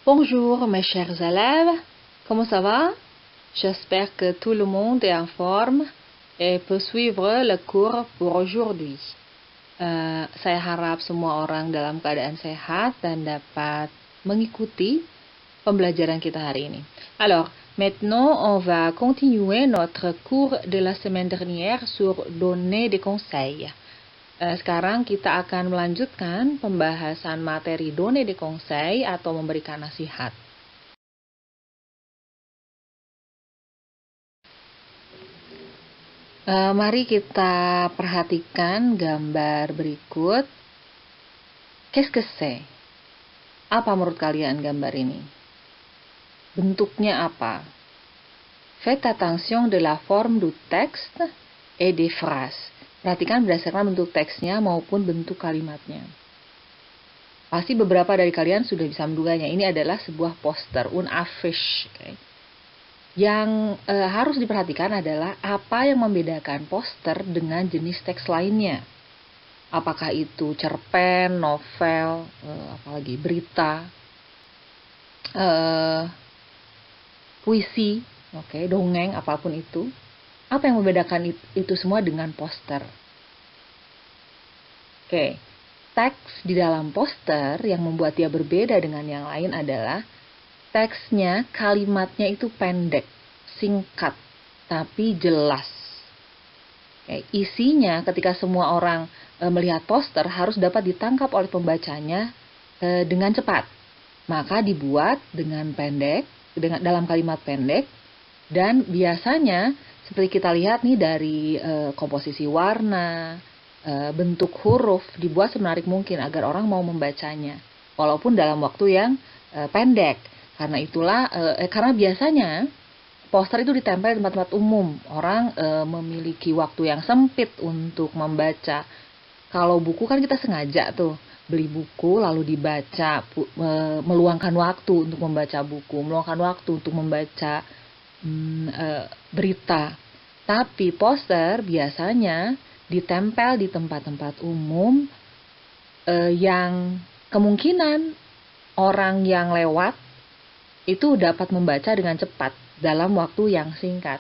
Bonjour mes chers élèves, comment ça va? J'espère que tout le monde est en forme et peut suivre le cours pour aujourd'hui. Saya harap semua orang dalam keadaan sehat dan dapat mengikuti pembelajaran kita hari ini. Alors, maintenant on va continuer notre cours de la semaine dernière sur donner des conseils. Sekarang kita akan melanjutkan pembahasan materi donner des conseils atau memberikan nasihat. Mari kita perhatikan gambar berikut. Qu'est-ce que c'est? Apa menurut kalian gambar ini? Bentuknya apa? Faites attention de la forme du texte et des phrases. Perhatikan berdasarkan bentuk teksnya maupun bentuk kalimatnya. Pasti beberapa dari kalian sudah bisa menduganya. Ini adalah sebuah poster, un affiche. Okay. Yang harus diperhatikan adalah apa yang membedakan poster dengan jenis teks lainnya. Apakah itu cerpen, novel, apalagi berita, puisi, dongeng, apapun itu. Apa yang membedakan itu semua dengan poster? Teks di dalam poster yang membuat dia berbeda dengan yang lain adalah teksnya, kalimatnya itu pendek, singkat, tapi jelas. Isinya ketika semua orang melihat poster harus dapat ditangkap oleh pembacanya dengan cepat. Maka dibuat dengan pendek, dalam kalimat pendek, dan biasanya seperti kita lihat nih dari komposisi warna, bentuk huruf dibuat semenarik mungkin agar orang mau membacanya, walaupun dalam waktu yang pendek. Karena biasanya poster itu ditempel di tempat-tempat umum. Orang memiliki waktu yang sempit untuk membaca. Kalau buku kan kita sengaja tuh beli buku lalu dibaca, meluangkan waktu untuk membaca buku, meluangkan waktu untuk membaca berita. Tapi poster biasanya ditempel di tempat-tempat umum yang kemungkinan orang yang lewat itu dapat membaca dengan cepat dalam waktu yang singkat.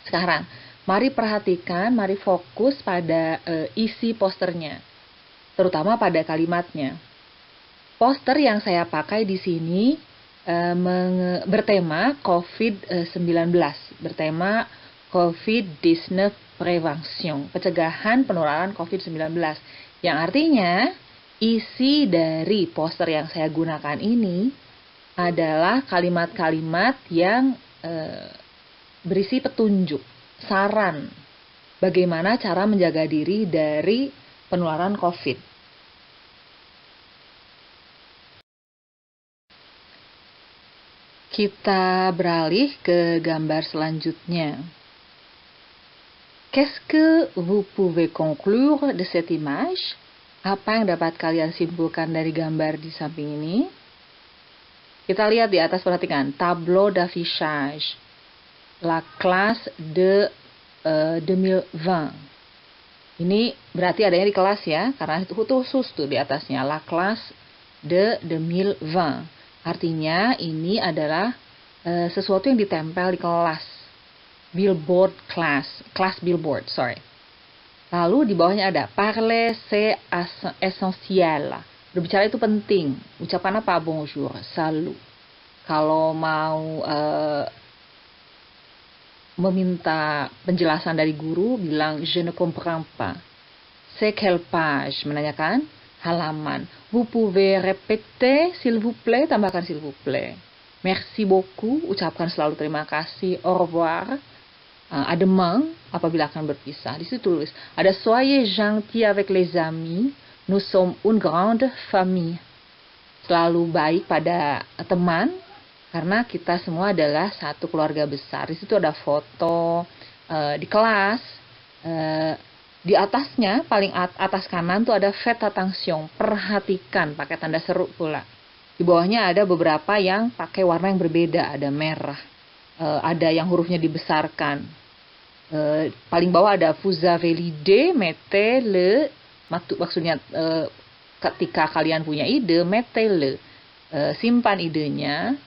Sekarang, mari perhatikan, mari fokus pada isi posternya, terutama pada kalimatnya. Poster yang saya pakai di sini bertema COVID-19, bertema COVID-19 Prevention, pencegahan penularan COVID-19, yang artinya isi dari poster yang saya gunakan ini adalah kalimat-kalimat yang berisi petunjuk, saran, bagaimana cara menjaga diri dari penularan COVID. Kita beralih ke gambar selanjutnya. Qu'est-ce que vous pouvez conclure de cette image? Apa yang dapat kalian simpulkan dari gambar di samping ini? Kita lihat di atas, perhatikan, tableau d'affichage, la classe de 2020. Ini berarti adanya di kelas ya, karena itu khusus tuh di atasnya, la classe de 2020. Artinya ini adalah sesuatu yang ditempel di kelas. Billboard class billboard, sorry. Lalu di bawahnya ada parler c'est essentiel. Berbicara itu penting. Ucapan apa? Bonjour, salut. Kalau mau meminta penjelasan dari guru, bilang je ne comprends pas. C'est quelle page? Menanyakan halaman. Vous pouvez répéter s'il vous plaît? Tambahkan s'il vous plaît. Merci beaucoup. Ucapkan selalu terima kasih. Au revoir. À demain, apabila akan berpisah. Di situ tulis, ada soyez gentil avec les amis. Nous sommes une grande famille. Selalu baik pada teman, karena kita semua adalah satu keluarga besar. Di situ ada foto di kelas. Di atasnya, paling atas kanan tuh ada faites attention, perhatikan, pakai tanda seru pula. Di bawahnya ada beberapa yang pakai warna yang berbeda, ada merah, ada yang hurufnya dibesarkan. Paling bawah ada vous avez l'idée, mettez-le. Maksudnya ketika kalian punya ide, mettez-le. simpan idenya,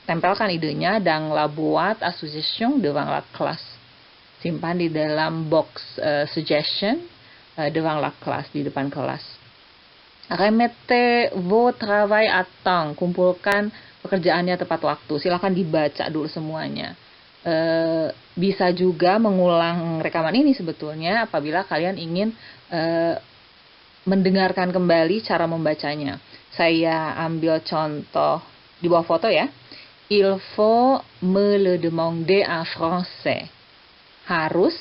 tempelkan idenya dans la boîte à suggestion devant la classe. Simpan di dalam box suggestion devant la classe, di depan kelas. Remettez vos travail à temps, kumpulkan pekerjaannya tepat waktu. Silakan dibaca dulu semuanya. Bisa juga mengulang rekaman ini sebetulnya apabila kalian ingin mendengarkan kembali cara membacanya. Saya ambil contoh di bawah foto ya. Il faut me le demander en français. Harus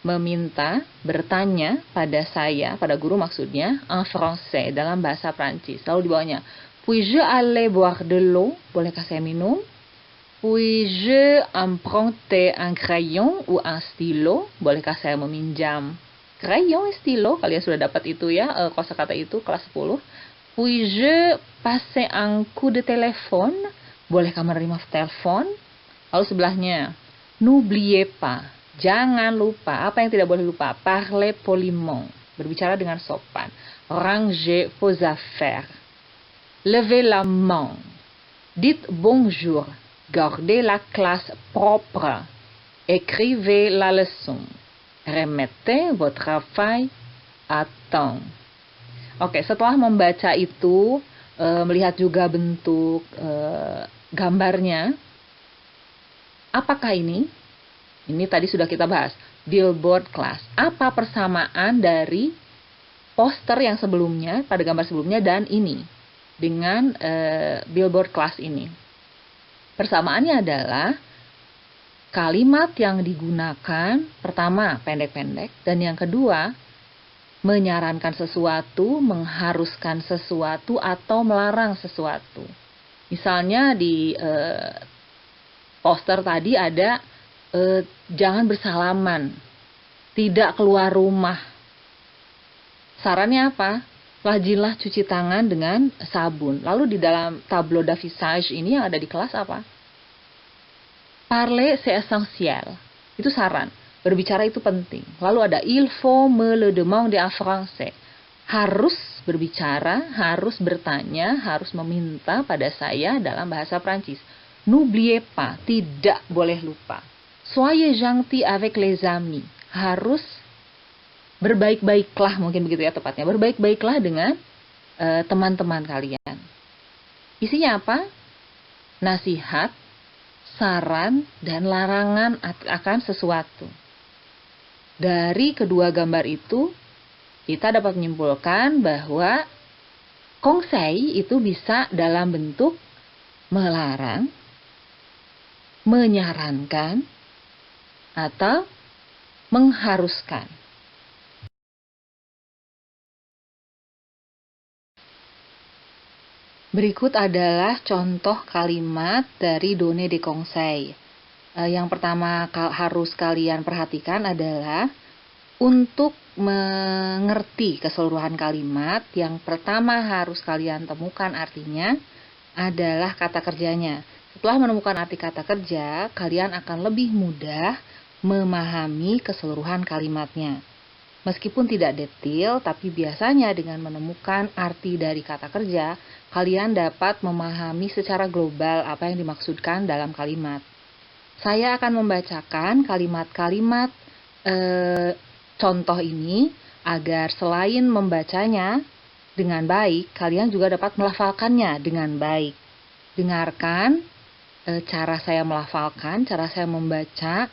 meminta, bertanya pada saya, pada guru maksudnya, en français, dalam bahasa Prancis. Lalu di bawahnya, puis-je aller boire de l'eau? Bolehkah saya minum? Puis-je emprunter un crayon ou un stylo? Bolehkah saya meminjam crayon, stylo? Kalian sudah dapat itu ya, kosakata itu kelas 10. Puis-je passer un coup de téléphone? Bolehkah menerima telepon? Lalu sebelahnya, n'oubliez pas. Jangan lupa. Apa yang tidak boleh lupa? Parlez poliment. Berbicara dengan sopan. Rangez vos affaires. Levez la main. Dites bonjour. Gardez la classe propre. Écrivez la leçon. Remettez votre travail à temps. Oke, setelah membaca itu, melihat juga bentuk gambarnya. Apakah ini? Ini tadi sudah kita bahas. Billboard class. Apa persamaan dari poster yang sebelumnya, pada gambar sebelumnya, dan ini? Dengan billboard class ini. Persamaannya adalah kalimat yang digunakan pertama pendek-pendek dan yang kedua menyarankan sesuatu, mengharuskan sesuatu atau melarang sesuatu. Misalnya di poster tadi ada jangan bersalaman, tidak keluar rumah. Sarannya apa? Rajinlah cuci tangan dengan sabun. Lalu di dalam tableau d'affichage ini yang ada di kelas apa? Parler c'est essentiel. Itu saran. Berbicara itu penting. Lalu ada il faut me le demander en français. Harus berbicara, harus bertanya, harus meminta pada saya dalam bahasa Prancis. N'oubliez pas, tidak boleh lupa. Soyez gentil avec les amis. Harus berbaik-baiklah, mungkin begitu ya tepatnya. Berbaik-baiklah dengan teman-teman kalian. Isinya apa? Nasihat, saran, dan larangan akan sesuatu. Dari kedua gambar itu, kita dapat menyimpulkan bahwa conseil itu bisa dalam bentuk melarang, menyarankan, atau mengharuskan. Berikut adalah contoh kalimat dari donner des conseils. Yang pertama harus kalian perhatikan adalah untuk mengerti keseluruhan kalimat, yang pertama harus kalian temukan artinya adalah kata kerjanya. Setelah menemukan arti kata kerja, kalian akan lebih mudah memahami keseluruhan kalimatnya. Meskipun tidak detail, tapi biasanya dengan menemukan arti dari kata kerja, kalian dapat memahami secara global apa yang dimaksudkan dalam kalimat. Saya akan membacakan kalimat-kalimat contoh ini agar selain membacanya dengan baik, kalian juga dapat melafalkannya dengan baik. Dengarkan cara saya melafalkan, cara saya membaca,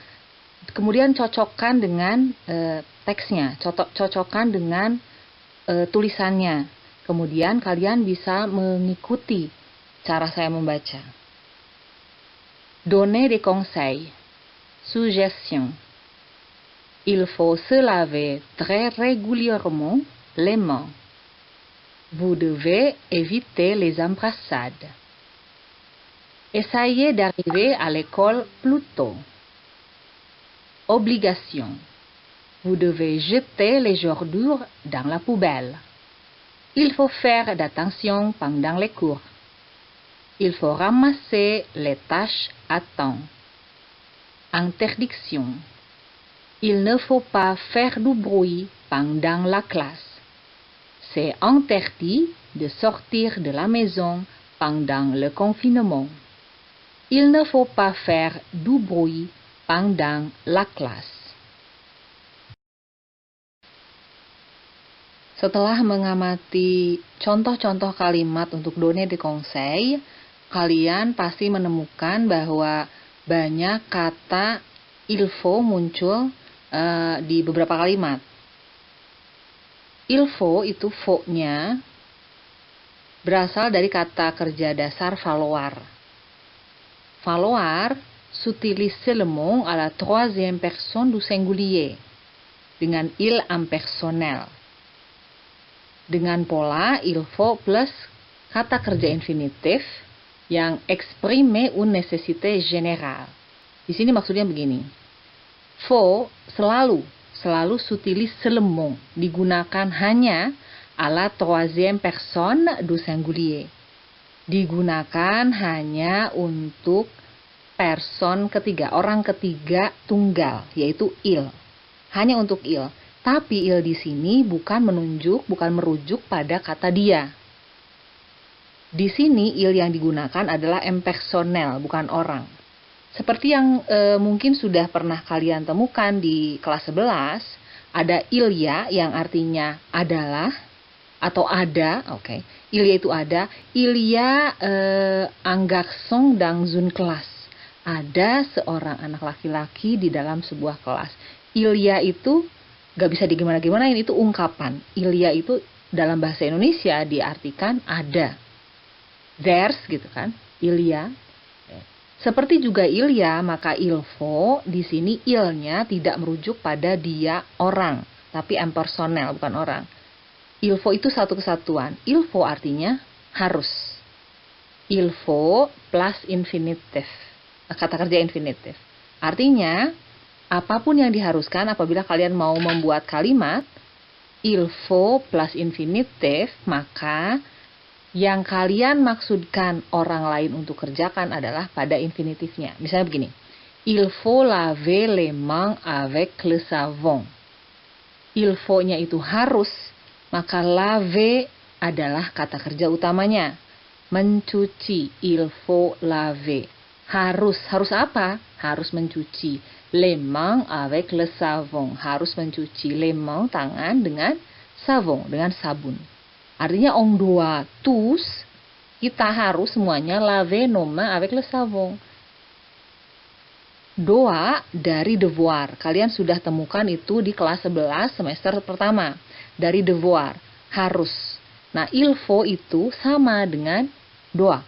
kemudian cocokkan dengan teksnya, cocokkan dengan tulisannya. Kemudian kalian bisa mengikuti cara saya membaca. Donner des conseils. Suggestion. Il faut se laver très régulièrement les mains. Vous devez éviter les embrassades. Essayez d'arriver à l'école plus tôt. Obligation. Vous devez jeter les ordures dans la poubelle. Il faut faire attention pendant les cours. Il faut ramasser les tâches à temps. Interdiction. Il ne faut pas faire du bruit pendant la classe. c'est interdit de sortir de la maison pendant le confinement. Il ne faut pas faire du bruit pendant la classe. Setelah mengamati contoh-contoh kalimat untuk donner des conseils, kalian pasti menemukan bahwa banyak kata il faut muncul di beberapa kalimat. Il faut itu faut-nya berasal dari kata kerja dasar falloir. Falloir s'utilise seulement à la troisième personne du singulier dengan il impersonnel. Dengan pola il faut plus kata kerja infinitif yang exprime une nécessité générale. Di sini maksudnya begini. Faut selalu s'utilise seulement, digunakan hanya à la troisième personne du singulier. Digunakan hanya untuk person ketiga, orang ketiga tunggal, yaitu il. Hanya untuk il. Tapi il di sini bukan merujuk pada kata dia. Di sini il yang digunakan adalah impersonal, bukan orang. Seperti yang mungkin sudah pernah kalian temukan di kelas 11, ada ilya yang artinya adalah atau ada, oke. Ilya itu ada. Ilya un garçon dans une classe. Ada seorang anak laki-laki di dalam sebuah kelas. Ilya itu gak bisa digimana-gimanain, itu ungkapan. Ilya itu dalam bahasa Indonesia diartikan ada. There's gitu kan, ilya. Seperti juga ilya, maka il faut di sini ilnya tidak merujuk pada dia orang, tapi impersonal, bukan orang. Il faut itu satu kesatuan. Il faut artinya harus. Il faut plus infinitif. Kata kerja infinitif. Artinya, apapun yang diharuskan apabila kalian mau membuat kalimat il faut plus infinitif, maka yang kalian maksudkan orang lain untuk kerjakan adalah pada infinitifnya. Misalnya begini. Il faut laver les mains avec le savon. Il faut-nya itu harus, maka laver adalah kata kerja utamanya. Mencuci, il faut laver. Harus apa? Harus mencuci. Les mains avec le savon. Harus mencuci les mains, tangan, dengan savon, dengan sabun. Artinya on doit tous, kita harus semuanya laver nos mains avec le savon. Doa dari devoir. Kalian sudah temukan itu di kelas 11 semester pertama. Dari devoir, harus. Nah, il faut itu sama dengan doa.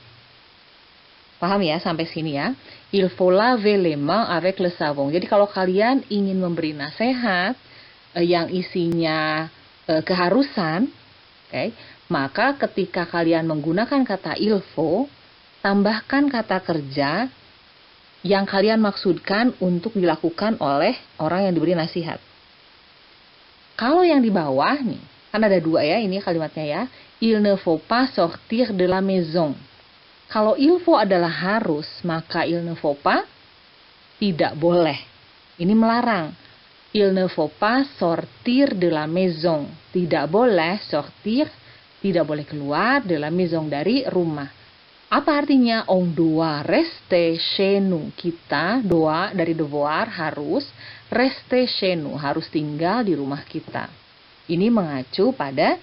Paham ya sampai sini ya? Il faut laver les mains avec le savon. Jadi kalau kalian ingin memberi nasihat yang isinya keharusan, okay, maka ketika kalian menggunakan kata il faut, tambahkan kata kerja yang kalian maksudkan untuk dilakukan oleh orang yang diberi nasihat. Kalau yang di bawah nih, kan ada dua ya ini kalimatnya ya. Il ne faut pas sortir de la maison. Kalau il faut adalah harus, maka il ne faut pas tidak boleh. Ini melarang. Il ne faut pas sortir de la maison. Tidak boleh sortir, tidak boleh keluar de la maison dari rumah. Apa artinya? On doit rester chez nous. Kita, doa dari devoir, harus rester chez nous. Harus tinggal di rumah kita. Ini mengacu pada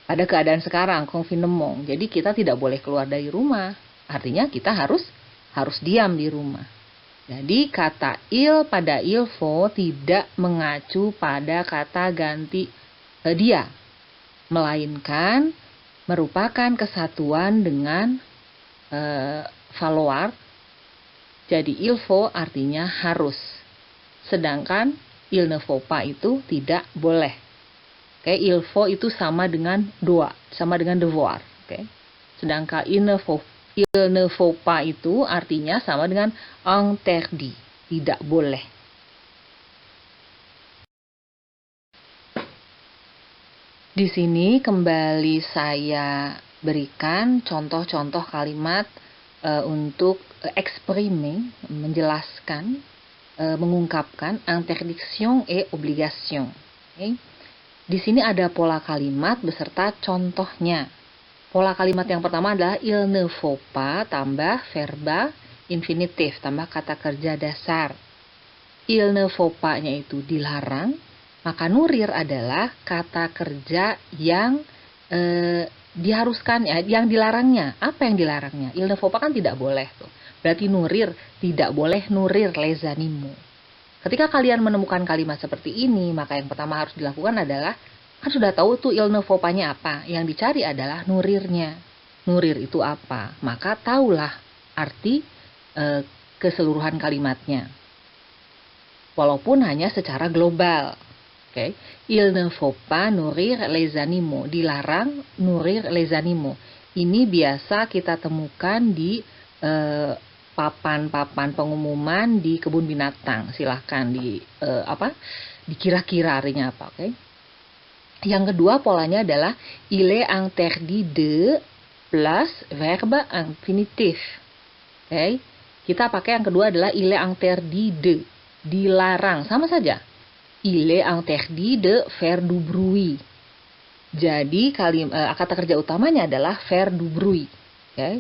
keadaan sekarang, confinement. Jadi kita tidak boleh keluar dari rumah. Artinya kita harus diam di rumah. Jadi kata il pada il faut tidak mengacu pada kata ganti dia. Melainkan merupakan kesatuan dengan falloir. Jadi il faut artinya harus. Sedangkan il ne faut pas itu tidak boleh. Oke, il faut itu sama dengan doa, sama dengan devoir. Oke. Sedangkan il ne faut pas itu artinya sama dengan interdit, tidak boleh. Di sini kembali saya berikan contoh-contoh kalimat untuk exprimer, menjelaskan, mengungkapkan interdiction et obligation. Okay? Di sini ada pola kalimat beserta contohnya. Pola kalimat yang pertama adalah il ne faut pas tambah verba infinitif tambah kata kerja dasar. Il ne faut pas-nya itu dilarang, maka nurir adalah kata kerja yang diharuskan, ya, yang dilarangnya. Apa yang dilarangnya? Il ne faut pas kan tidak boleh tuh. Berarti nurir, tidak boleh nurir les animaux. Ketika kalian menemukan kalimat seperti ini, maka yang pertama harus dilakukan adalah, kan sudah tahu tuh il ne faut pas-nya apa. Yang dicari adalah nurirnya. Nurir itu apa? Maka tahulah arti keseluruhan kalimatnya. Walaupun hanya secara global. Okay. Il ne faut pas nourrir les animaux. Dilarang nourrir les animaux. Ini biasa kita temukan di papan-papan pengumuman di kebun binatang. Silahkan dikira-kira artinya apa. Okay. Yang kedua polanya adalah il est interdit de plus verbe infinitif. Okay. Kita pakai yang kedua adalah il est interdit de. Dilarang, sama saja. Il est interdit de faire du bruit. Jadi kata kerja utamanya adalah faire du bruit. Okay.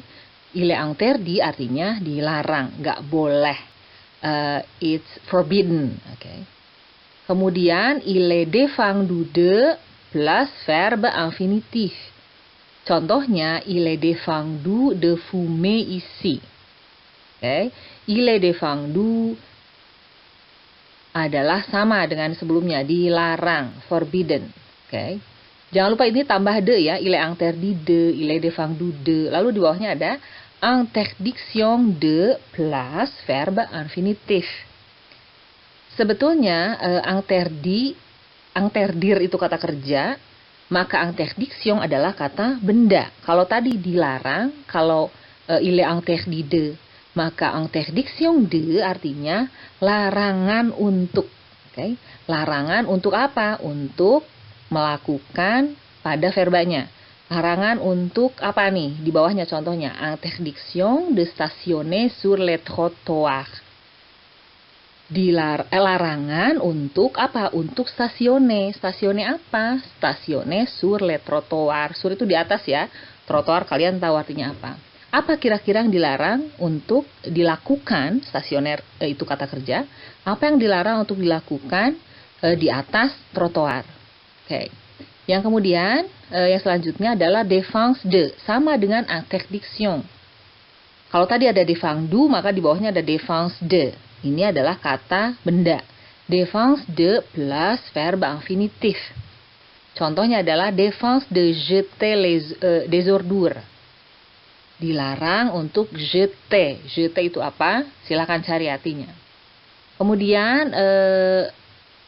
Il est interdit artinya dilarang, nggak boleh. It's forbidden. Okay. Kemudian il est défendu de plus verbe infinitif. Contohnya, il est défendu de fumer ici. Okay. Il est défendu adalah sama dengan sebelumnya, dilarang, forbidden. Okay. Jangan lupa ini tambah de ya, il est interdit de, il est défendu de. Lalu di bawahnya ada interdiction de plus verbe infinitif. Sebetulnya interdire itu kata kerja, maka interdiction adalah kata benda. Kalau tadi dilarang, kalau il est interdit de, maka interdiction de artinya larangan untuk. Okay? Larangan untuk apa? Untuk melakukan pada verbanya. Larangan untuk apa nih? Di bawahnya contohnya. Interdiction de stationner sur les trottoirs. Larangan untuk apa? Untuk stasione. Stasione apa? Stasione sur les trottoirs. Sur itu di atas ya. Trotoar kalian tahu artinya apa. Apa kira-kira yang dilarang untuk dilakukan, stasioner itu kata kerja, apa yang dilarang untuk dilakukan di atas trotoar. Okay. Yang kemudian, yang selanjutnya adalah défense de, sama dengan interdiction. Kalau tadi ada défendu, maka di bawahnya ada défense de. Ini adalah kata benda. Défense de plus verbe infinitif. Contohnya adalah défense de jeter des ordures. Dilarang untuk jeter. Jeter itu apa? Silakan cari artinya. Kemudian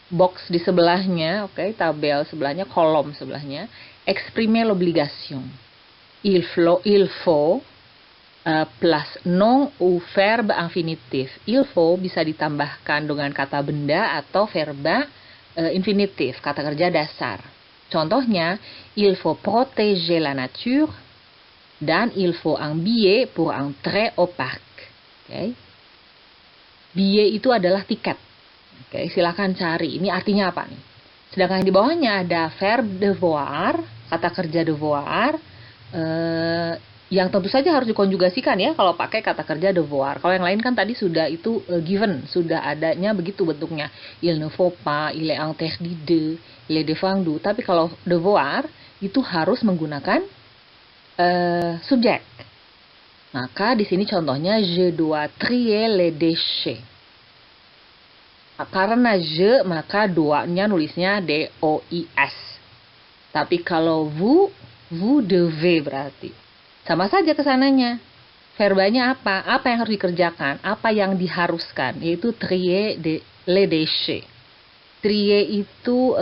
box di sebelahnya, okay, tabel sebelahnya, kolom sebelahnya, exprimer l'obligation. Il faut plus nom ou verbe infinitif. Il faut bisa ditambahkan dengan kata benda atau verba infinitif, kata kerja dasar. Contohnya, il faut protéger la nature. Dan il faut un billet pour entrer au parc. Okay. Billet itu adalah tiket. Okay, silakan cari. Ini artinya apa nih? Sedangkan di bawahnya ada verbe devoir, kata kerja devoir, yang tentu saja harus dikonjugasikan ya kalau pakai kata kerja devoir. Kalau yang lain kan tadi sudah itu given, sudah adanya begitu bentuknya. Il ne faut pas, il est interdit de, il est défendu. Tapi kalau devoir itu harus menggunakan subjek. Maka di sini contohnya je dois trier les déchets. Karena je maka doanya nulisnya D-O-I-S. Tapi kalau vous devez berarti sama saja kesananya. Verbanya apa? Apa yang harus dikerjakan? Apa yang diharuskan? Yaitu trier les déchets. Trier itu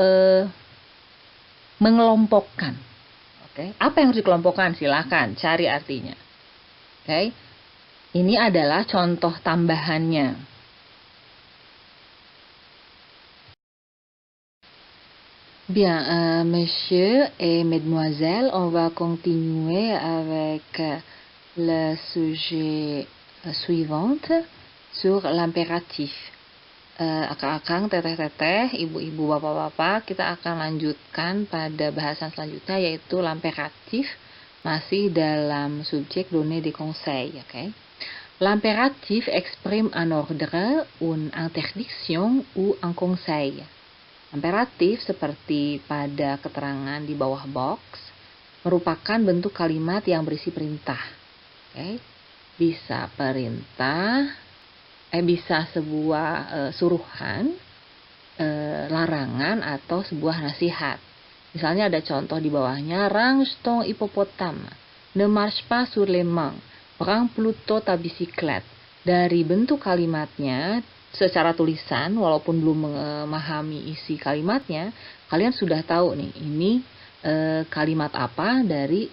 mengelompokkan. Okay. Apa yang harus dikelompokkan? Silahkan cari artinya. Okay. Ini adalah contoh tambahannya. Bien, monsieur et mesdemoiselles, on va continuer avec le sujet suivant sur l'impératif. akang-akang, teteh-teteh, ibu-ibu, bapak-bapak, kita akan lanjutkan pada bahasan selanjutnya yaitu l'impératif, masih dalam subjek donner des conseils, okay? L'impératif exprime un ordre, une interdiction, ou un conseil. Imperatif seperti pada keterangan di bawah box merupakan bentuk kalimat yang berisi perintah. Okay? Bisa perintah, bisa sebuah suruhan, larangan, atau sebuah nasihat. Misalnya ada contoh di bawahnya, range ton hippopotame, ne marche pas sur les mains, prends plutôt ta bicyclette. Dari bentuk kalimatnya, secara tulisan, walaupun belum memahami isi kalimatnya, kalian sudah tahu nih, ini kalimat apa dari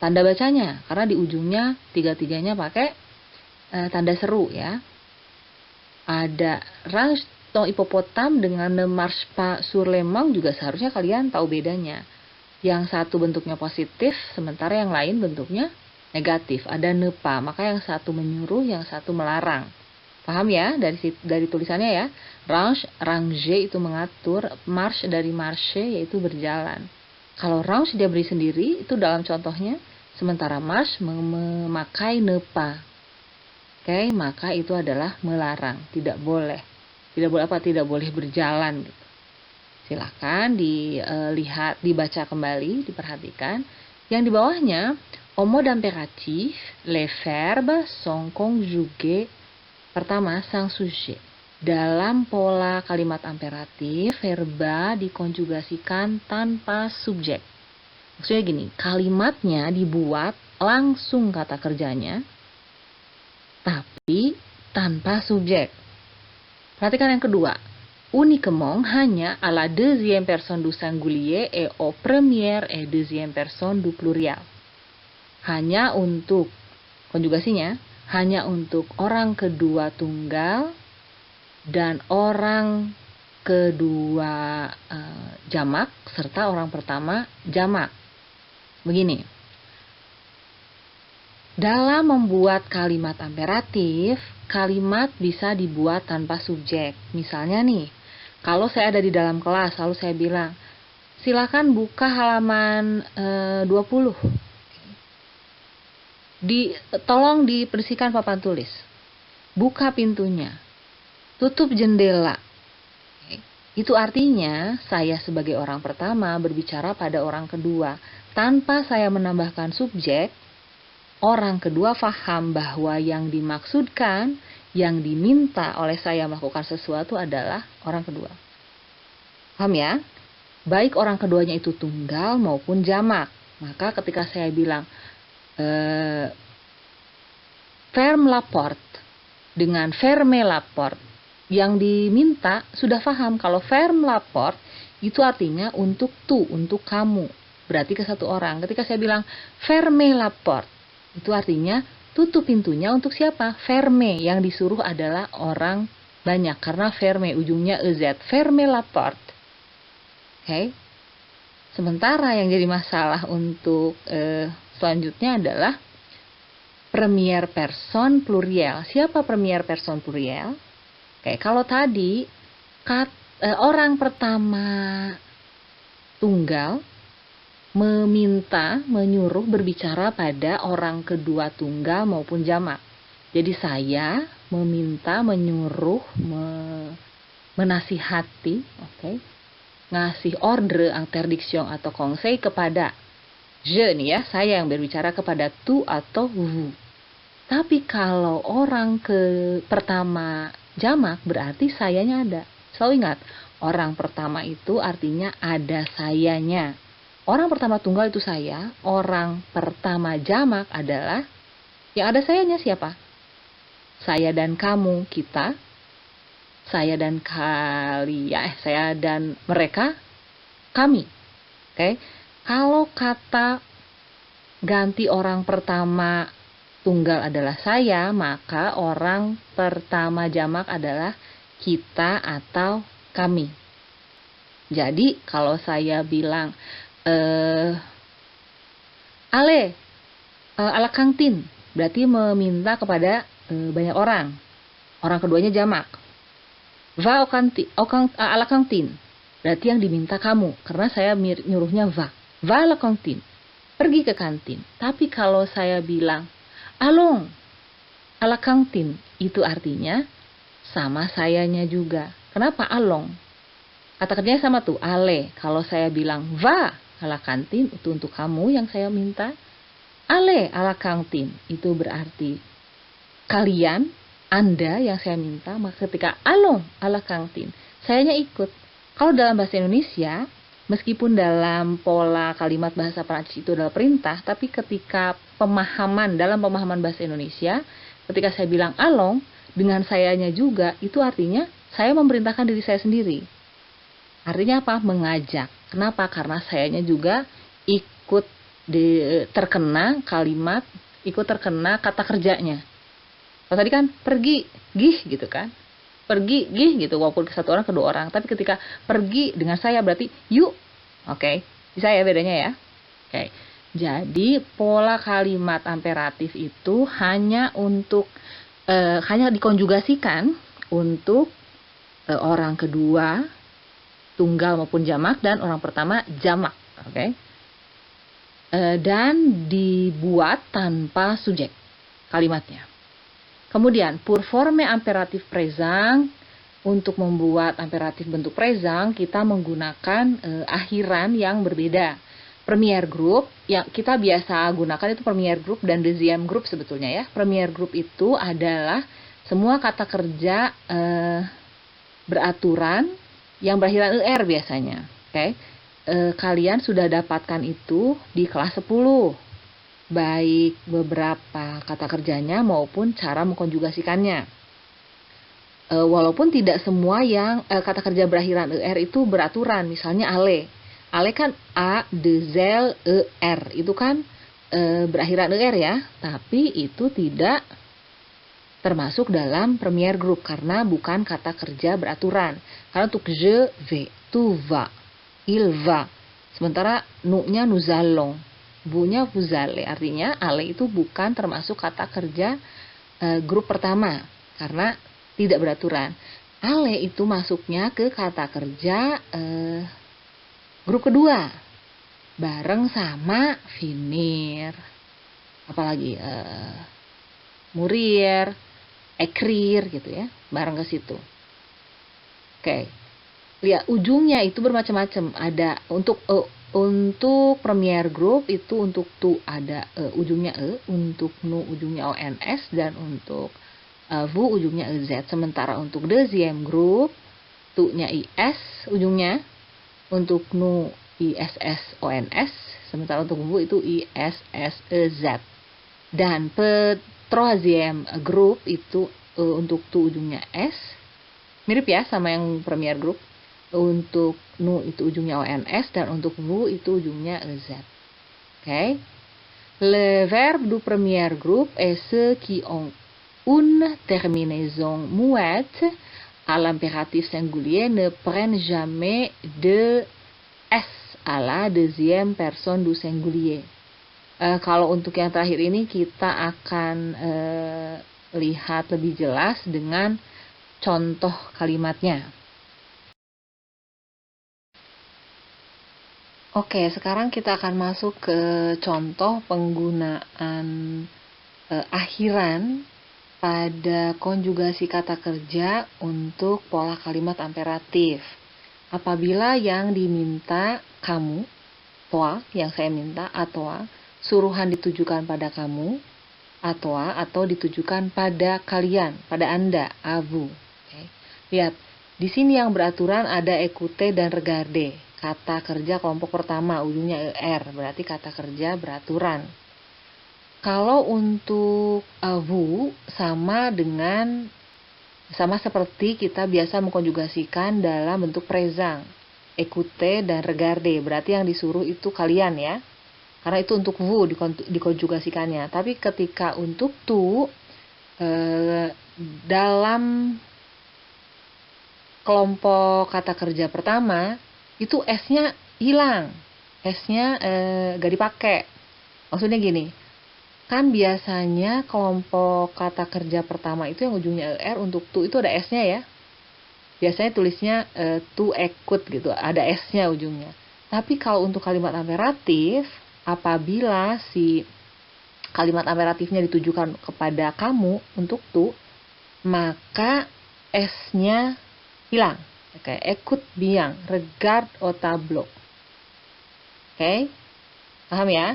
tanda bacanya. Karena di ujungnya, tiga-tiganya pakai tanda seru ya. Ada range ton hippopotame dengan ne marche pas sur les mains juga seharusnya kalian tahu bedanya. Yang satu bentuknya positif, sementara yang lain bentuknya negatif. Ada ne pas, maka yang satu menyuruh, yang satu melarang. Paham ya dari tulisannya ya? Range, ranger itu mengatur, marche dari marche yaitu berjalan. Kalau range dia beri sendiri, itu dalam contohnya, sementara marche memakai ne pas. Oke, maka itu adalah melarang, tidak boleh. Tidak boleh apa? Tidak boleh berjalan gitu. Silakan dilihat, dibaca kembali, diperhatikan. Yang di bawahnya, en mode impératif, les verbes sont conjugués. Pertama, sans sujet. Dalam pola kalimat imperatif, verba dikonjugasikan tanpa subjek. Maksudnya gini, kalimatnya dibuat langsung kata kerjanya, tapi tanpa subjek. Perhatikan yang kedua. Uniquement hanya à la deuxième personne du singulier et aux première et deuxième personne du plurial. Hanya untuk, konjugasinya, hanya untuk orang kedua tunggal dan orang kedua jamak, serta orang pertama jamak. Begini. Dalam membuat kalimat imperatif, kalimat bisa dibuat tanpa subjek. Misalnya nih, kalau saya ada di dalam kelas, lalu saya bilang, silakan buka halaman 20. Tolong dibersihkan papan tulis. Buka pintunya. Tutup jendela. Itu artinya, saya sebagai orang pertama berbicara pada orang kedua. Tanpa saya menambahkan subjek, orang kedua paham bahwa yang dimaksudkan, yang diminta oleh saya melakukan sesuatu adalah orang kedua. Paham ya? Baik orang keduanya itu tunggal maupun jamak. Maka ketika saya bilang, ferme la porte dengan ferme la porte, yang diminta sudah paham kalau ferme la porte itu artinya untuk untuk kamu. Berarti ke satu orang. Ketika saya bilang ferme la porte, itu artinya tutup pintunya untuk siapa? Ferme, yang disuruh adalah orang banyak. Karena ferme, ujungnya ez. Ferme la porte. Oke. Sementara yang jadi masalah untuk selanjutnya adalah première personne pluriel. Siapa première personne pluriel? Oke, kalau tadi orang pertama tunggal meminta, menyuruh berbicara pada orang kedua tunggal maupun jamak. Jadi saya meminta, menyuruh, menasihati, ngasih order, interdiction atau conseil kepada je nih ya, saya yang berbicara kepada tu atau vous. Tapi kalau orang pertama jamak berarti sayanya ada. Selalu ingat, orang pertama itu artinya ada sayanya. Orang pertama tunggal itu saya, orang pertama jamak adalah, yang ada sayanya siapa? Saya dan kamu, kita. Saya dan kalian, saya dan mereka, kami. Oke. Kalau kata ganti orang pertama tunggal adalah saya, maka orang pertama jamak adalah kita atau kami. Jadi kalau saya bilang ale ala kantin, berarti meminta kepada banyak orang. Orang keduanya jamak. Va à la cantine. Berarti yang diminta kamu, karena saya nyuruhnya va. Va à la cantine. Pergi ke kantin. Tapi kalau saya bilang, allons à la cantine, itu artinya sama sayanya juga. Kenapa allons? Kata kerjanya sama tuh, ale. Kalau saya bilang va à la cantine, itu untuk kamu yang saya minta. Ale à la cantine, itu berarti kalian, Anda yang saya minta. Maka ketika allons à la cantine, sayanya ikut. Kalau dalam bahasa Indonesia, meskipun dalam pola kalimat bahasa Prancis itu adalah perintah, tapi ketika dalam pemahaman bahasa Indonesia, ketika saya bilang allons, dengan sayanya juga, itu artinya saya memerintahkan diri saya sendiri. Artinya apa? Mengajak. Kenapa? Karena sayanya juga ikut terkena kata kerjanya. Kalau tadi kan pergi, gih gitu kan. Pergi, gih gitu, walaupun ke satu orang, ke dua orang. Tapi ketika pergi dengan saya berarti yuk. Oke. Bisa ya bedanya ya? Oke. Jadi pola kalimat imperatif itu hanya dikonjugasikan untuk orang kedua, tunggal maupun jamak, dan orang pertama jamak. Oke. Dan dibuat tanpa subjek kalimatnya. Kemudian, pour former imperatif présent, untuk membuat imperatif bentuk présent, kita menggunakan akhiran yang berbeda. Premier group, yang kita biasa gunakan itu premier group dan deuxième group sebetulnya ya. Premier group itu adalah semua kata kerja beraturan yang berakhiran er biasanya. Oke. Kalian sudah dapatkan itu di kelas 10. Baik beberapa kata kerjanya maupun cara mengkonjugasikannya. Walaupun tidak semua yang kata kerja berakhiran er itu beraturan. Misalnya ale. Ale kan a, de, zel, er. Itu kan berakhiran er ya. Tapi itu tidak termasuk dalam premier group karena bukan kata kerja beraturan. Karena untuk je, vais, tu vas, il va. Sementara nous-nya nous allons, vous-nya vous allez. Artinya ale itu bukan termasuk kata kerja grup pertama karena tidak beraturan. Ale itu masuknya ke kata kerja grup kedua bareng sama finir, apalagi mourir, écrire gitu ya, bareng ke situ. Oke. Lihat ujungnya itu bermacam-macam. Ada untuk premier group itu untuk tu ada ujungnya untuk nu ujungnya ons, dan untuk vous ujungnya ez. Sementara untuk deuxième group tu-nya is ujungnya, untuk nu iss ons, sementara untuk vous itu iss dan troisième group itu untuk tu ujungnya s, mirip ya sama yang premier group. Untuk nu itu ujungnya ons, dan untuk vous itu ujungnya ez. Okay. Le verbe du premier groupe est ceux qui ont une terminaison muette à l'impératif singulier ne prennent jamais de s à la deuxième personne du singulier. Kalau untuk yang terakhir ini kita akan lihat lebih jelas dengan contoh kalimatnya. Oke, sekarang kita akan masuk ke contoh penggunaan akhiran pada konjugasi kata kerja untuk pola kalimat imperatif. Apabila yang diminta kamu, toi, yang saya minta, atau suruhan ditujukan pada kamu, atau ditujukan pada kalian, pada Anda, à vous. Okay. Lihat, di sini yang beraturan ada écouter dan regarder. Kata kerja kelompok pertama, ujungnya er, berarti kata kerja beraturan. Kalau untuk vous sama seperti kita biasa mengkonjugasikan dalam bentuk présent. Écouter dan regarder, berarti yang disuruh itu kalian ya. Karena itu untuk vous dikonjugasikannya. Tapi ketika untuk tu dalam kelompok kata kerja pertama itu S-nya hilang, S-nya gak dipakai. Maksudnya gini, kan biasanya kelompok kata kerja pertama itu yang ujungnya er, untuk tu itu ada S-nya ya. biasanya tulisnya tu écoute gitu, ada S-nya ujungnya. Tapi kalau untuk kalimat imperatif, apabila si kalimat imperatifnya ditujukan kepada kamu untuk tu, maka S-nya hilang. Oke, écoute bien, regarde au tableau. Oke, paham ya?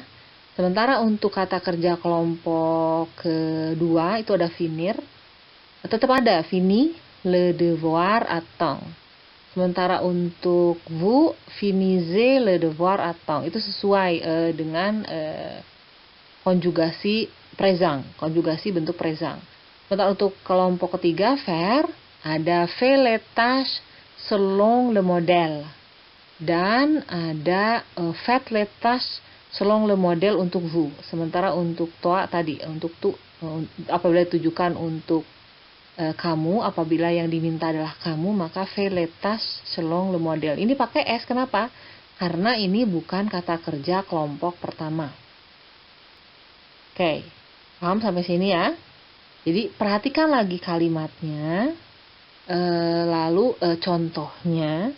Sementara untuk kata kerja kelompok kedua itu ada finir, tetap ada fini, le devoir attend. Sementara untuk vous finissez le devoir attend, itu sesuai dengan konjugasi présent, konjugasi bentuk présent. Sementara untuk kelompok ketiga faire, ada fait les tâches selon le modèle, dan ada faites les tâches selon le modèle untuk vous. Sementara untuk toi tadi, untuk tu, apabila ditujukan untuk kamu, apabila yang diminta adalah kamu, maka faites les tâches selon le modèle. Ini pakai S, kenapa? Karena ini bukan kata kerja kelompok pertama. Oke, paham sampai sini ya? Jadi perhatikan lagi kalimatnya, lalu contohnya,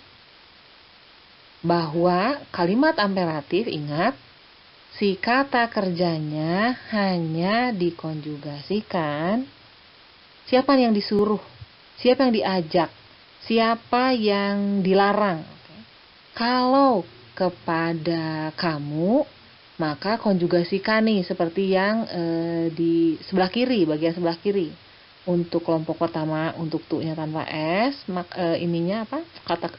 bahwa kalimat imperatif, ingat, si kata kerjanya hanya dikonjugasikan siapa yang disuruh, siapa yang diajak, siapa yang dilarang. Kalau kepada kamu, maka konjugasikan nih seperti yang di sebelah kiri, bagian sebelah kiri. Untuk kelompok pertama, untuk tu-nya tanpa S, ininya apa?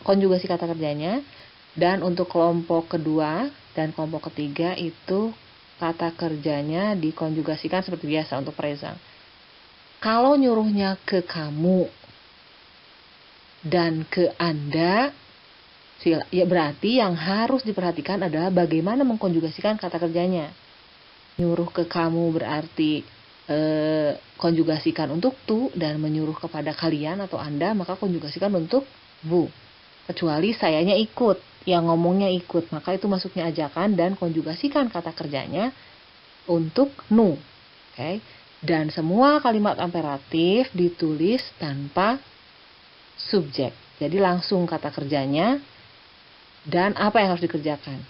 Konjugasi kata kerjanya. Dan untuk kelompok kedua dan kelompok ketiga itu kata kerjanya dikonjugasikan seperti biasa untuk présent. Kalau nyuruhnya ke kamu dan ke Anda, ya berarti yang harus diperhatikan adalah bagaimana mengkonjugasikan kata kerjanya. Nyuruh ke kamu berarti konjugasikan untuk tu, dan menyuruh kepada kalian atau Anda, maka konjugasikan untuk vous. Kecuali sayanya ikut, yang ngomongnya ikut, maka itu masuknya ajakan dan konjugasikan kata kerjanya untuk nous. Oke. Dan semua kalimat imperatif ditulis tanpa subjek. Jadi langsung kata kerjanya dan apa yang harus dikerjakan.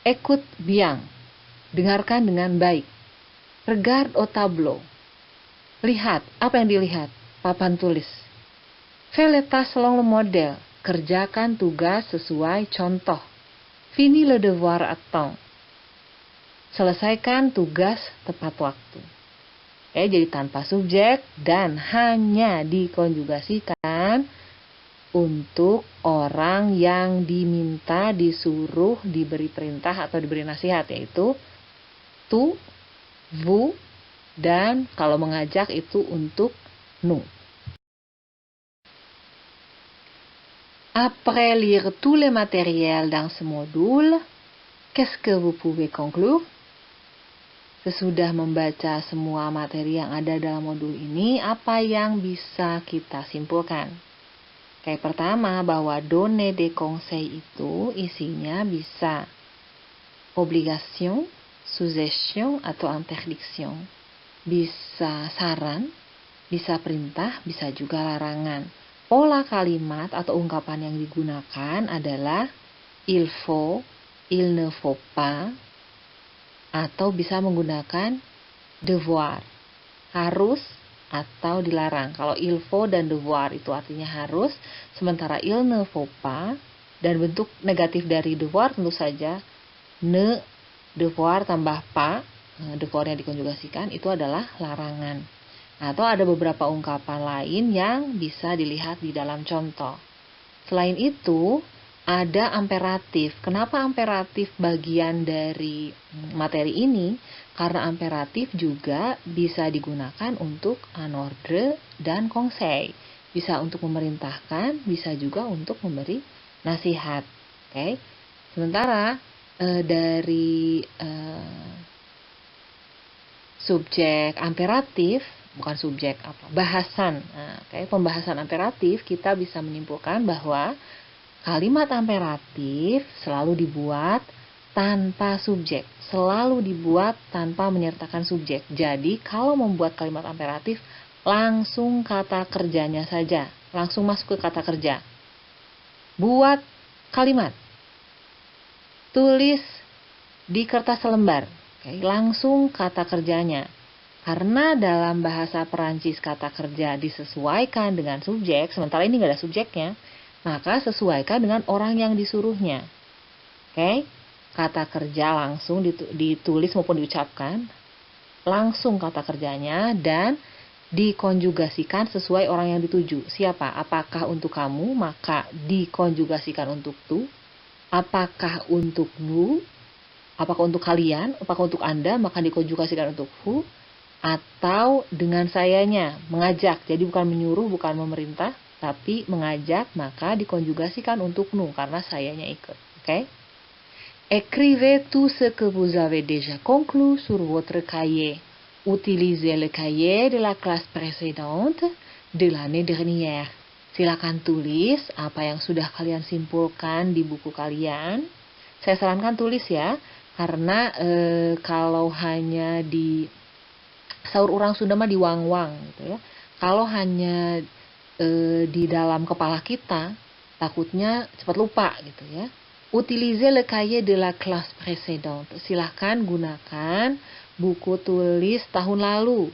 Écoute bien, dengarkan dengan baik. Regarde au tableau, lihat, apa yang dilihat? Papan tulis. Fais les tâches selon le modèle, kerjakan tugas sesuai contoh. Finis le devoir à temps, selesaikan tugas tepat waktu. Jadi tanpa subjek dan hanya dikonjugasikan untuk orang yang diminta, disuruh, diberi perintah atau diberi nasihat, yaitu tu, vous, dan kalau mengajak itu untuk nous. Après lire tous les matériels dans ce module, qu'est-ce que vous pouvez conclure? Sesudah membaca semua materi yang ada dalam modul ini, apa yang bisa kita simpulkan? Kayak pertama, bahwa donner des conseils itu isinya bisa obligation, suggestion, atau interdiction. Bisa saran, bisa perintah, bisa juga larangan. Pola kalimat atau ungkapan yang digunakan adalah il faut, il ne faut pas, atau bisa menggunakan devoir, harus atau dilarang. Kalau il faut dan devoir itu artinya harus, sementara il ne faut pas dan bentuk negatif dari devoir tentu saja ne, devoir tambah pas, devoirnya dikonjugasikan, itu adalah larangan. Atau ada beberapa ungkapan lain yang bisa dilihat di dalam contoh. Selain itu, ada imperatif. Kenapa imperatif bagian dari materi ini? Karena imperatif juga bisa digunakan untuk un ordre dan conseil. Bisa untuk memerintahkan, bisa juga untuk memberi nasihat. Oke. Sementara dari subjek imperatif, bukan subjek bahasan. Pembahasan imperatif, kita bisa menyimpulkan bahwa kalimat imperatif selalu dibuat tanpa subjek, selalu dibuat tanpa menyertakan subjek. Jadi, kalau membuat kalimat imperatif, Langsung kata kerjanya saja. Langsung masuk ke kata kerja. Buat kalimat. Tulis di kertas selembar. Oke, langsung kata kerjanya. Karena dalam bahasa Perancis kata kerja disesuaikan dengan subjek, sementara ini nggak ada subjeknya, maka sesuaikan dengan orang yang disuruhnya. Oke, kata kerja langsung ditulis maupun diucapkan, langsung kata kerjanya dan dikonjugasikan sesuai orang yang dituju. Siapa? Apakah untuk kamu, maka dikonjugasikan untuk tu. Apakah untuk lu, apakah untuk kalian, apakah untuk Anda, maka dikonjugasikan untuk who. Atau dengan sayanya, mengajak. Jadi bukan menyuruh, bukan memerintah, tapi mengajak, maka dikonjugasikan untuk nu, karena sayanya ikut. Oke? Écrivez tout ce que vous avez déjà conclu sur votre cahier. Utilisez le cahier de la classe précédente de l'année dernière. Silakan tulis apa yang sudah kalian simpulkan di buku kalian. Saya sarankan tulis ya, karena kalau hanya di sahur orang Sunda mah diwang-wang gitu ya. Kalau hanya di dalam kepala kita, takutnya cepat lupa gitu ya. Utilisez le cahier de la classe précédente. Silahkan gunakan buku tulis tahun lalu.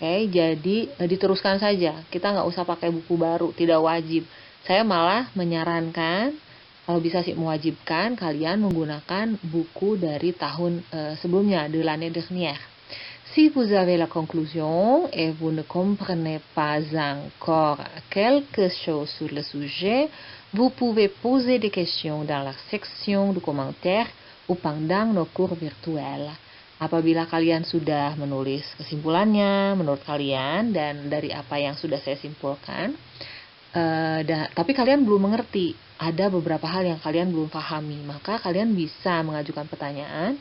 Oke, jadi diteruskan saja. Kita nggak usah pakai buku baru, tidak wajib. Saya malah menyarankan, kalau bisa sih mewajibkan kalian menggunakan buku dari tahun sebelumnya, de l'année dernière. Si vous avez la conclusion et vous ne comprenez pas encore quelque chose sur le sujet, vous pouvez poser des questions dans la section de commentaires ou pendant nos cours virtuels. Apabila kalian sudah menulis kesimpulannya menurut kalian dan dari apa yang sudah saya simpulkan, tapi kalian belum mengerti, ada beberapa hal yang kalian belum pahami, maka kalian bisa mengajukan pertanyaan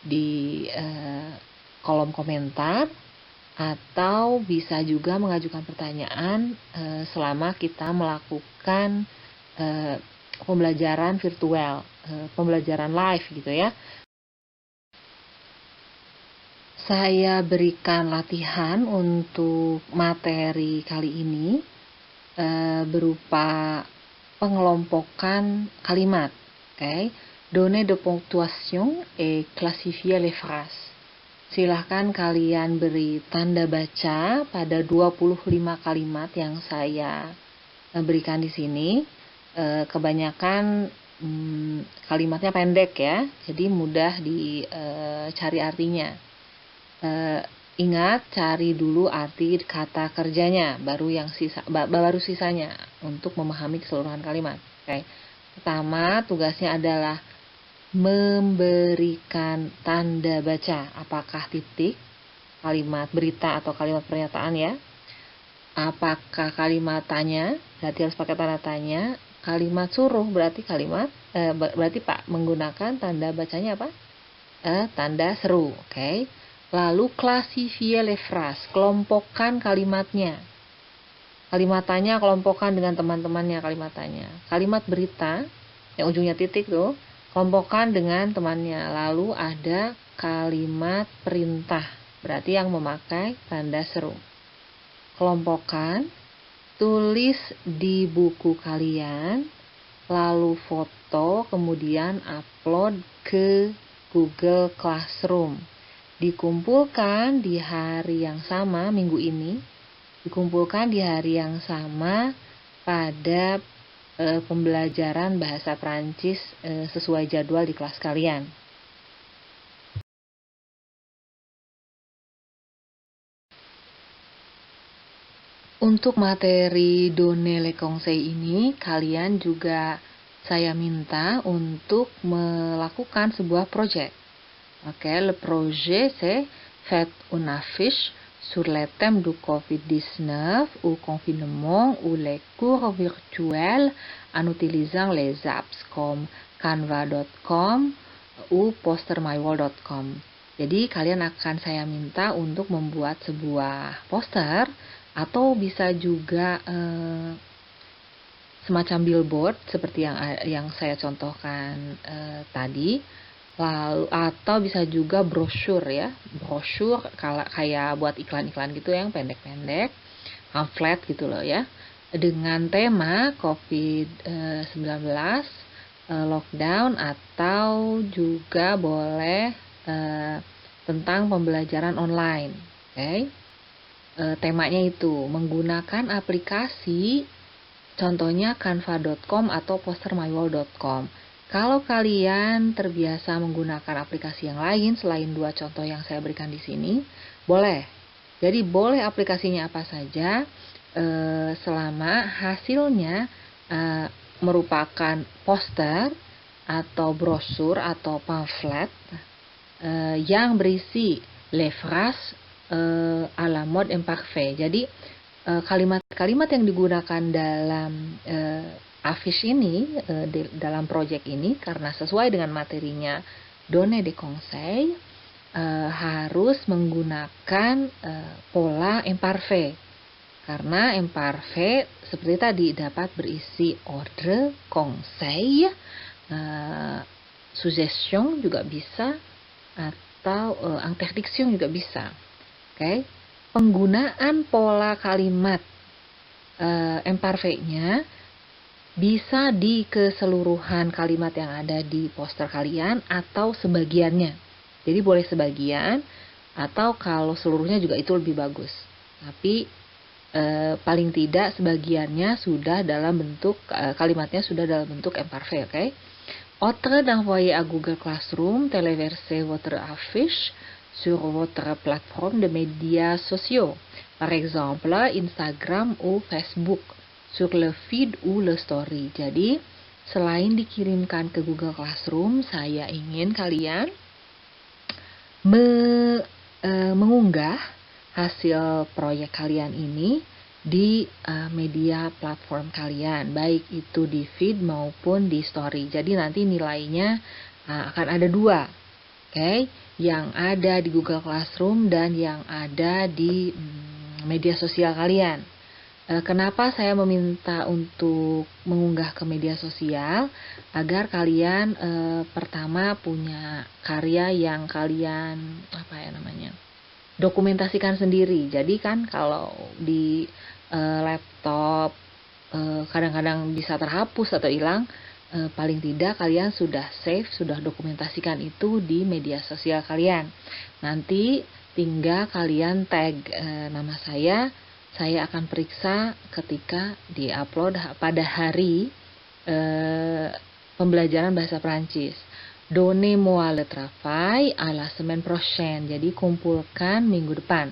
di kolom komentar, atau bisa juga mengajukan pertanyaan selama kita melakukan pembelajaran virtual, pembelajaran live gitu ya. Saya berikan latihan untuk materi kali ini berupa pengelompokan kalimat. Okay? Donner de ponctuation et classifier les phrases. Silahkan kalian beri tanda baca pada 25 kalimat yang saya berikan di sini. Kebanyakan kalimatnya pendek ya, jadi mudah dicari artinya. Ingat, cari dulu arti kata kerjanya, baru sisanya untuk memahami keseluruhan kalimat. Oke. Pertama, tugasnya adalah memberikan tanda baca, apakah titik, kalimat berita atau kalimat pernyataan ya. Apakah kalimat tanya, berarti harus pakai tanda tanya. Kalimat suruh berarti berarti Pak menggunakan tanda bacanya apa? Tanda seru, oke. Lalu classifier les phrases, kelompokkan kalimatnya. Kalimat tanya kelompokkan dengan teman-temannya kalimat tanya. Kalimat berita yang ujungnya titik tuh, kelompokkan dengan temannya. Lalu ada kalimat perintah, berarti yang memakai tanda seru. Kelompokkan, tulis di buku kalian, lalu foto, kemudian upload ke Google Classroom. Dikumpulkan di hari yang sama minggu ini, dikumpulkan di hari yang sama pada pembelajaran bahasa Prancis sesuai jadwal di kelas kalian. Untuk materi Donner les conseils ini, kalian juga saya minta untuk melakukan sebuah proyek. Oke, le projet c'est faire une affiche sur le thème du COVID-19 ou confinement ou les cours virtuels en utilisant les apps comme canva.com ou postermywall.com. Jadi kalian akan saya minta untuk membuat sebuah poster atau bisa juga semacam billboard seperti yang saya contohkan tadi. Lalu atau bisa juga brosur ya. Brosur kayak buat iklan-iklan gitu yang pendek-pendek, pamflet gitu loh ya. Dengan tema COVID-19, lockdown, atau juga boleh tentang pembelajaran online. Oke. Temanya itu menggunakan aplikasi, contohnya canva.com atau postermywall.com. Kalau kalian terbiasa menggunakan aplikasi yang lain selain 2 contoh yang saya berikan di sini, boleh. Jadi boleh aplikasinya apa saja, selama hasilnya merupakan poster atau brosur atau pamflet yang berisi les phrases à la mode imparfait. Jadi kalimat-kalimat yang digunakan dalam affiche ini, dalam proyek ini, karena sesuai dengan materinya donner des conseils, harus menggunakan pola imparfait. Karena imparfait seperti tadi dapat berisi ordre, conseil, suggestion juga bisa, atau interdiction juga bisa. Oke. Penggunaan pola kalimat imparfait-nya bisa di keseluruhan kalimat yang ada di poster kalian atau sebagiannya. Jadi boleh sebagian, atau kalau seluruhnya juga itu lebih bagus. Tapi paling tidak sebagiannya sudah dalam bentuk, kalimatnya sudah dalam bentuk imparfait, oke? Autre d'envoyer à Google Classroom, téléverser votre affiche sur votre plateforme de médias sociaux, par exemple Instagram ou Facebook, sur le feed ou le story. Jadi, selain dikirimkan ke Google Classroom, saya ingin kalian mengunggah hasil proyek kalian ini di media platform kalian, baik itu di feed maupun di story. Jadi nanti nilainya akan ada 2, oke? Yang ada di Google Classroom dan yang ada di media sosial kalian. Kenapa saya meminta untuk mengunggah ke media sosial? Agar kalian pertama punya karya yang kalian dokumentasikan sendiri. Jadi kan kalau di laptop kadang-kadang bisa terhapus atau hilang, paling tidak kalian sudah save, sudah dokumentasikan itu di media sosial kalian. Nanti tinggal kalian tag nama saya akan periksa ketika di-upload pada hari pembelajaran bahasa Prancis. Donnez-moi le travail à la semaine prochaine. Jadi kumpulkan minggu depan.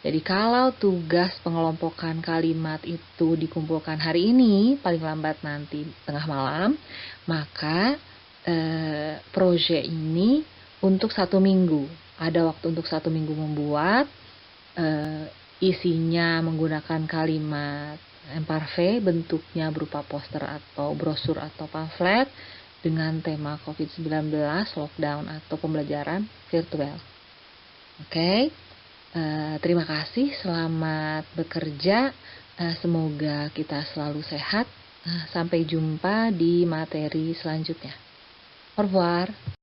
Jadi kalau tugas pengelompokan kalimat itu dikumpulkan hari ini, paling lambat nanti tengah malam, maka proyek ini untuk 1 minggu. Ada waktu untuk 1 minggu membuat, isinya menggunakan kalimat imparfait, bentuknya berupa poster atau brosur atau pamflet dengan tema COVID-19, lockdown atau pembelajaran virtual. Oke. Terima kasih, selamat bekerja, semoga kita selalu sehat. Sampai jumpa di materi selanjutnya. Au revoir.